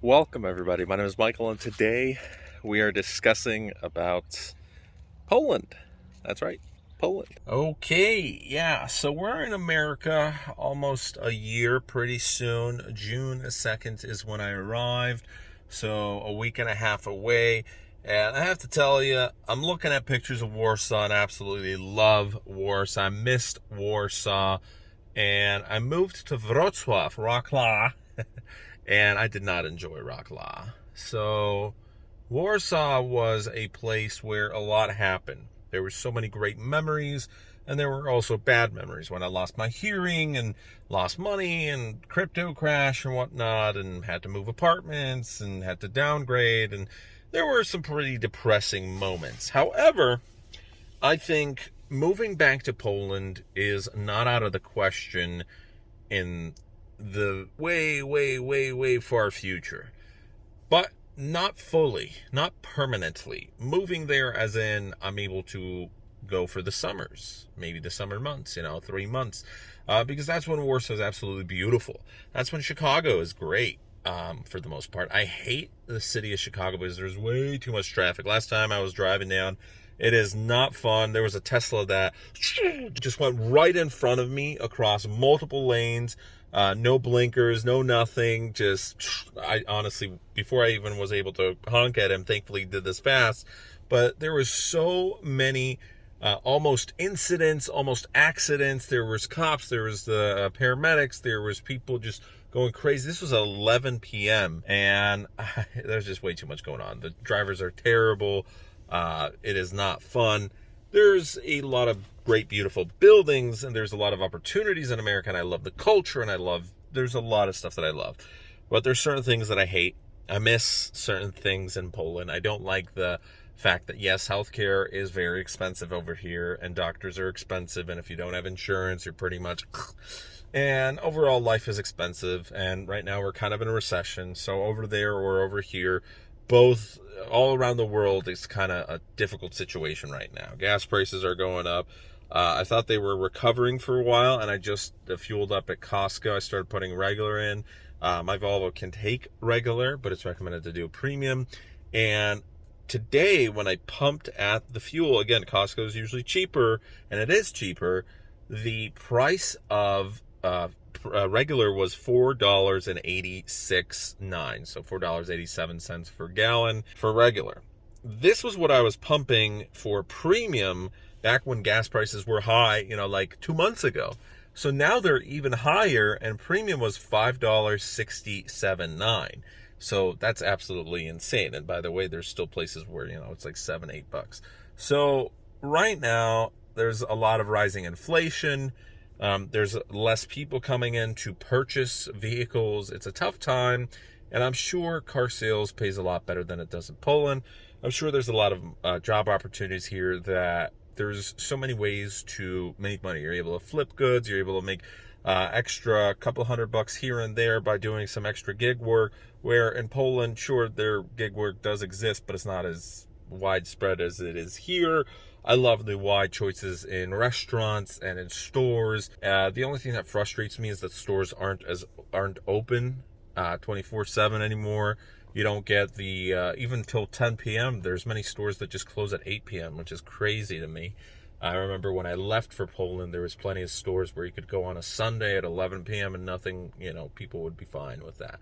Welcome everybody, my name is Michael and today we are discussing about Poland. That's right, Poland. Okay, yeah, so we're in America almost a year pretty soon. June 2nd is when I arrived, so a week and a half away. And I have to tell you, I'm looking at pictures of Warsaw and I absolutely love Warsaw. I missed Warsaw and I moved to Wrocław, and I did not enjoy Wrocław. So Warsaw was a place where a lot happened. There were so many great memories, and there were also bad memories when I lost my hearing and lost money and crypto crash and whatnot and had to move apartments and had to downgrade, and there were some pretty depressing moments. However, I think moving back to Poland is not out of the question in the way far future, but not fully, not permanently. Moving there as in I'm able to go for the summers, maybe the summer months, 3 months, because that's when Warsaw is absolutely beautiful. That's when Chicago is great. For the most part, I hate the city of Chicago because there's way too much traffic. Last time I was driving down, it is not fun. There was a Tesla that just went right in front of me across multiple lanes. No blinkers, no nothing. I honestly, before I even was able to honk at him, thankfully did this fast. But there was so many almost incidents, almost accidents. There was cops, there was the paramedics, there was people just going crazy. This was 11 p.m. and there's just way too much going on. The drivers are terrible. It is not fun. There's a lot of great, beautiful buildings, and there's a lot of opportunities in America, and I love the culture, and there's a lot of stuff that I love. But there's certain things that I hate. I miss certain things in Poland. I don't like the fact that, yes, healthcare is very expensive over here, and doctors are expensive, and if you don't have insurance, you're pretty much... And overall, life is expensive, and right now we're kind of in a recession, so over there or over here, both all around the world, it's kind of a difficult situation right now. Gas prices are going up. I thought they were recovering for a while, and I just fueled up at Costco. I started putting regular in. My Volvo can take regular, but it's recommended to do premium. And today, when I pumped at the fuel, again, Costco is usually cheaper, and it is cheaper. The price of regular was $4.86, so $4.87 per gallon for regular. This was what I was pumping for premium back when gas prices were high, like 2 months ago. So now they're even higher, and premium was $5.67. So that's absolutely insane. And by the way, there's still places where, it's like $7-8. So right now, there's a lot of rising inflation. There's less people coming in to purchase vehicles. It's a tough time, and I'm sure car sales pays a lot better than it does in Poland. I'm sure there's a lot of job opportunities here that there's so many ways to make money. You're able to flip goods. You're able to make extra couple $100 here and there by doing some extra gig work, where in Poland, sure, their gig work does exist, but it's not as widespread as it is here. I love the wide choices in restaurants and in stores. The only thing that frustrates me is that stores aren't open 24/7 anymore. You don't get the even till 10 p.m. There's many stores that just close at 8 p.m., which is crazy to me. I remember when I left for Poland, there was plenty of stores where you could go on a Sunday at 11 p.m. and nothing, people would be fine with that.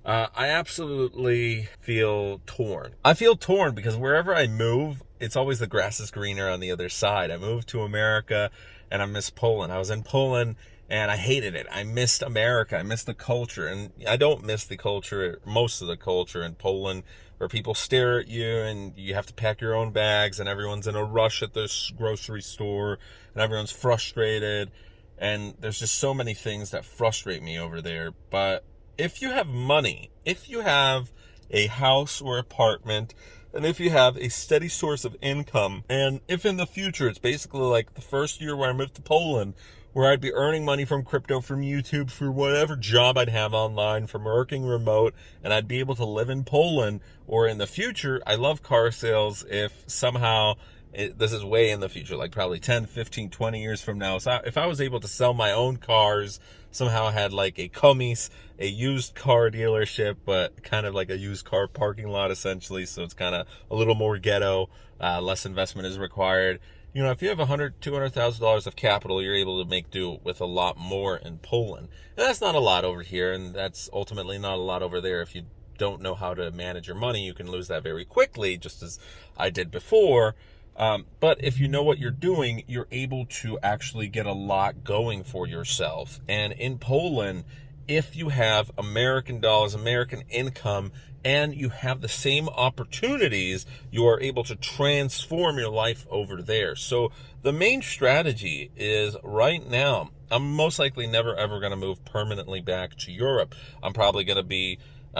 I absolutely feel torn. I feel torn because wherever I move, it's always the grass is greener on the other side. I moved to America and I miss Poland. I was in Poland and I hated it. I missed America. I missed the culture. And I don't miss the culture, most of the culture in Poland, where people stare at you and you have to pack your own bags and everyone's in a rush at this grocery store and everyone's frustrated. And there's just so many things that frustrate me over there. But if you have money, if you have a house or apartment, and if you have a steady source of income, and if in the future it's basically like the first year where I moved to Poland, where I'd be earning money from crypto, from YouTube, for whatever job I'd have online, from working remote, and I'd be able to live in Poland, or in the future, I love car sales. If somehow This is way in the future, like probably 10, 15, 20 years from now. So if I was able to sell my own cars, somehow had like a commis, a used car dealership, but kind of like a used car parking lot essentially. So it's kind of a little more ghetto, less investment is required. You know, if you have $200,000 of capital, you're able to make do with a lot more in Poland. And that's not a lot over here, and that's ultimately not a lot over there. If you don't know how to manage your money, you can lose that very quickly, just as I did before. But if you know what you're doing, you're able to actually get a lot going for yourself. And in Poland, if you have American dollars, American income, and you have the same opportunities, you are able to transform your life over there. So the main strategy is right now, I'm most likely never ever going to move permanently back to Europe. I'm probably going to be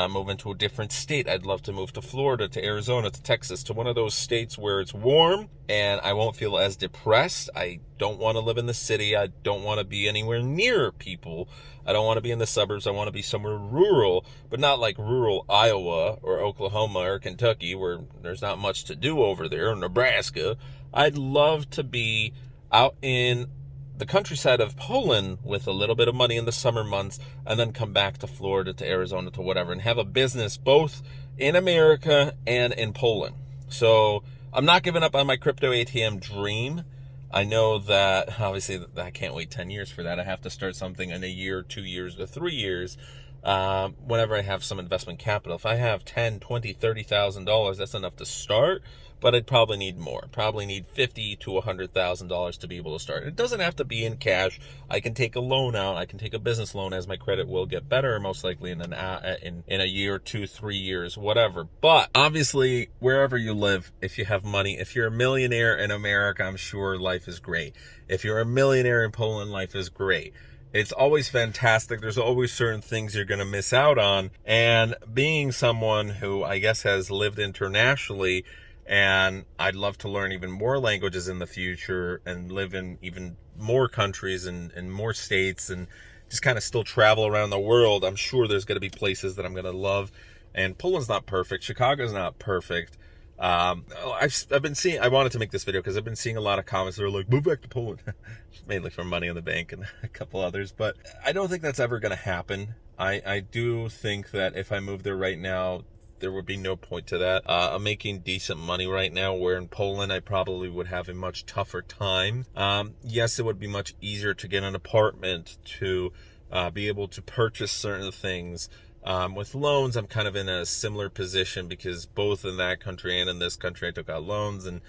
moving to a different state. I'd love to move to Florida, to Arizona, to Texas, to one of those states where it's warm and I won't feel as depressed. I don't want to live in the city. I don't want to be anywhere near people. I don't want to be in the suburbs. I want to be somewhere rural, but not like rural Iowa or Oklahoma or Kentucky where there's not much to do over there, or Nebraska. I'd love to be out in the countryside of Poland with a little bit of money in the summer months, and then come back to Florida, to Arizona, to whatever, and have a business both in America and in Poland. So I'm not giving up on my crypto ATM dream. I know that obviously I can't wait 10 years for that. I have to start something in a year, 2 years, or 3 years. Whenever I have some investment capital. If I have $10,000, $20,000, $30,000, that's enough to start, but I'd probably need more. Probably need $50,000 to $100,000 to be able to start. It doesn't have to be in cash. I can take a loan out. I can take a business loan as my credit will get better, most likely in a year, 2, 3 years, whatever. But obviously, wherever you live, if you have money, if you're a millionaire in America, I'm sure life is great. If you're a millionaire in Poland, life is great. It's always fantastic. There's always certain things you're going to miss out on. And being someone who I guess has lived internationally, and I'd love to learn even more languages in the future and live in even more countries and more states and just kind of still travel around the world, I'm sure there's going to be places that I'm going to love. And Poland's not perfect. Chicago's not perfect. I've been seeing, I wanted to make this video because I've been seeing a lot of comments that are like, move back to Poland, mainly from Money in the Bank and a couple others, but I don't think that's ever going to happen. I do think that if I move there right now, there would be no point to that. I'm making decent money right now, where in Poland, I probably would have a much tougher time. Yes, it would be much easier to get an apartment, to be able to purchase certain things. With loans, I'm kind of in a similar position because both in that country and in this country, I took out loans, and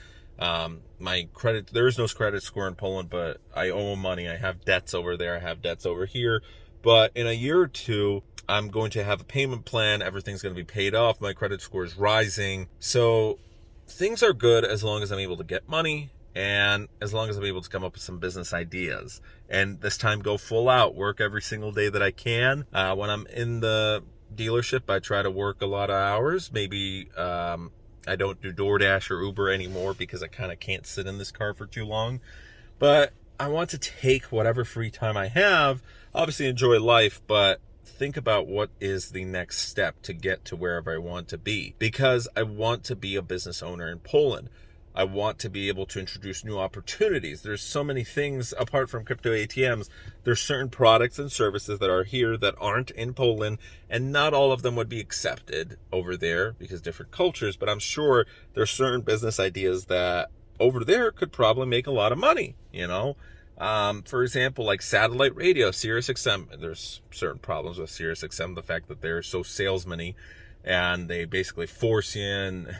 my credit, there is no credit score in Poland, but I owe money. I have debts over there. I have debts over here. But in a year or two, I'm going to have a payment plan. Everything's going to be paid off. My credit score is rising. So things are good as long as I'm able to get money and as long as I'm able to come up with some business ideas. And this time go full out, work every single day that I can. When I'm in the dealership, I try to work a lot of hours. Maybe I don't do DoorDash or Uber anymore because I kind of can't sit in this car for too long. But I want to take whatever free time I have, obviously enjoy life, but think about what is the next step to get to wherever I want to be. Because I want to be a business owner in Poland. I want to be able to introduce new opportunities. There's so many things apart from crypto ATMs. There's certain products and services that are here that aren't in Poland, and not all of them would be accepted over there because different cultures, but I'm sure there's certain business ideas that over there could probably make a lot of money, you know? For example, like satellite radio, SiriusXM. There's certain problems with SiriusXM, the fact that they're so salesman-y and they basically force you in.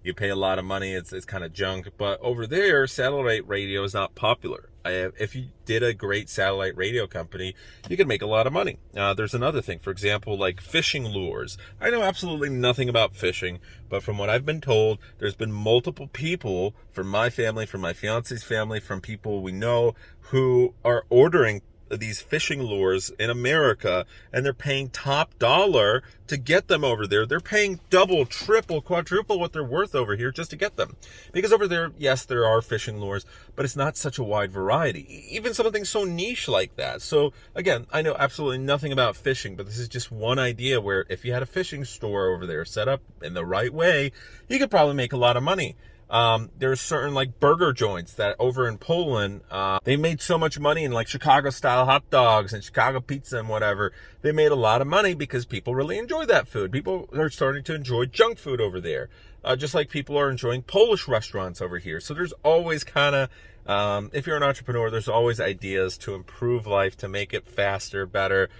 You pay a lot of money. It's kind of junk. But over there, satellite radio is not popular. If you did a great satellite radio company, you could make a lot of money. There's another thing, for example, like fishing lures. I know absolutely nothing about fishing, but from what I've been told, there's been multiple people from my family, from my fiance's family, from people we know who are ordering these fishing lures in America, and they're paying top dollar to get them over there. They're paying double, triple, quadruple what they're worth over here just to get them. Because over there, yes, there are fishing lures, but it's not such a wide variety. Even something so niche like that. So again, I know absolutely nothing about fishing, but this is just one idea where if you had a fishing store over there set up in the right way, you could probably make a lot of money. There's certain like burger joints that over in Poland, they made so much money in like Chicago style hot dogs and Chicago pizza and whatever. They made a lot of money because people really enjoy that food. People are starting to enjoy junk food over there. Just like people are enjoying Polish restaurants over here. So there's always kind of, if you're an entrepreneur, there's always ideas to improve life, to make it faster, better,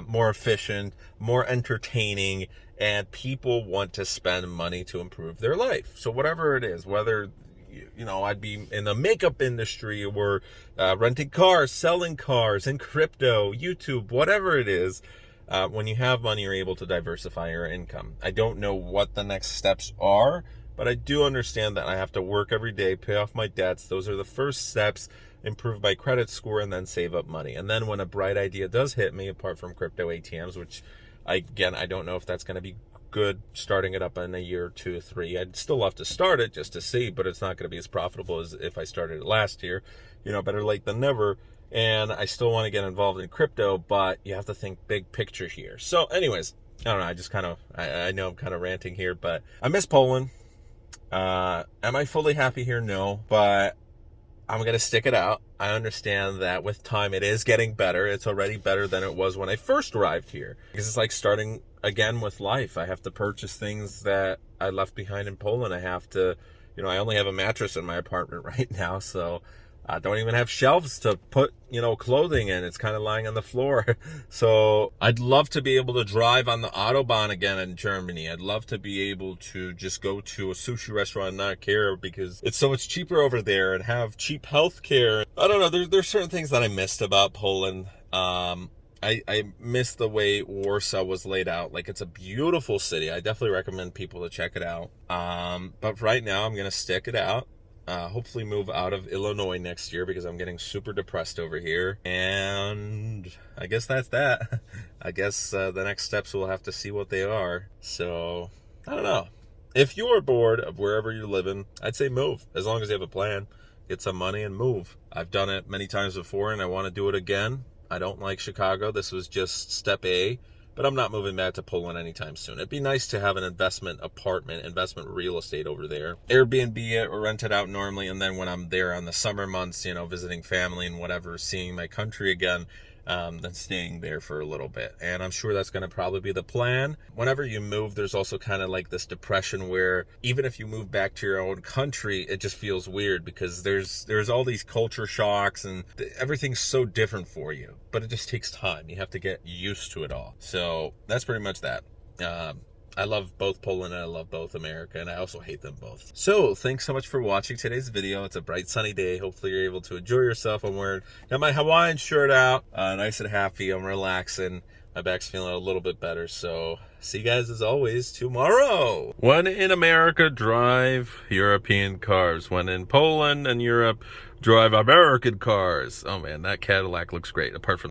more efficient, more entertaining, and people want to spend money to improve their life. So whatever it is, whether, I'd be in the makeup industry or renting cars, selling cars, in crypto, YouTube, whatever it is, when you have money, you're able to diversify your income. I don't know what the next steps are, but I do understand that I have to work every day, pay off my debts. Those are the first steps, improve my credit score, and then save up money. And then when a bright idea does hit me, apart from crypto ATMs, which I don't know if that's going to be good starting it up in a year or 2 or 3. I'd still love to start it just to see, but it's not going to be as profitable as if I started it last year. Better late than never. And I still want to get involved in crypto, but you have to think big picture here. So anyways, I don't know. I know I'm kind of ranting here, but I miss Poland. Am I fully happy here? No, but I'm going to stick it out. I understand that with time, it is getting better. It's already better than it was when I first arrived here, because it's like starting again with life. I have to purchase things that I left behind in Poland. I have to, I only have a mattress in my apartment right now, so I don't even have shelves to put, clothing in. It's kind of lying on the floor. So I'd love to be able to drive on the Autobahn again in Germany. I'd love to be able to just go to a sushi restaurant and not care because it's so much cheaper over there, and have cheap health care. I don't know. There's certain things that I missed about Poland. I miss the way Warsaw was laid out. Like, it's a beautiful city. I definitely recommend people to check it out. But right now I'm going to stick it out. Hopefully move out of Illinois next year because I'm getting super depressed over here. And I guess that's that. I guess the next steps we'll have to see what they are. So, I don't know. If you are bored of wherever you're living, I'd say move. As long as you have a plan, get some money and move. I've done it many times before and I want to do it again. I don't like Chicago. This was just step A. But I'm not moving back to Poland anytime soon. It'd be nice to have an investment apartment, investment real estate over there. Airbnb it or rent it out normally. And then when I'm there on the summer months, visiting family and whatever, seeing my country again, then staying there for a little bit. And I'm sure that's going to probably be the plan. Whenever you move, there's also kind of like this depression where even if you move back to your own country, it just feels weird because there's all these culture shocks and everything's so different for you. But it just takes time. You have to get used to it all. So that's pretty much that. I love both Poland and I love both America, and I also hate them both. So thanks so much for watching today's video. It's a bright sunny day. Hopefully you're able to enjoy yourself. I'm wearing got my Hawaiian shirt out, nice and happy. I'm relaxing. My back's feeling a little bit better. So see you guys as always tomorrow. When in America, drive European cars. When in Poland and Europe, drive American cars. Oh man, that Cadillac looks great. Apart from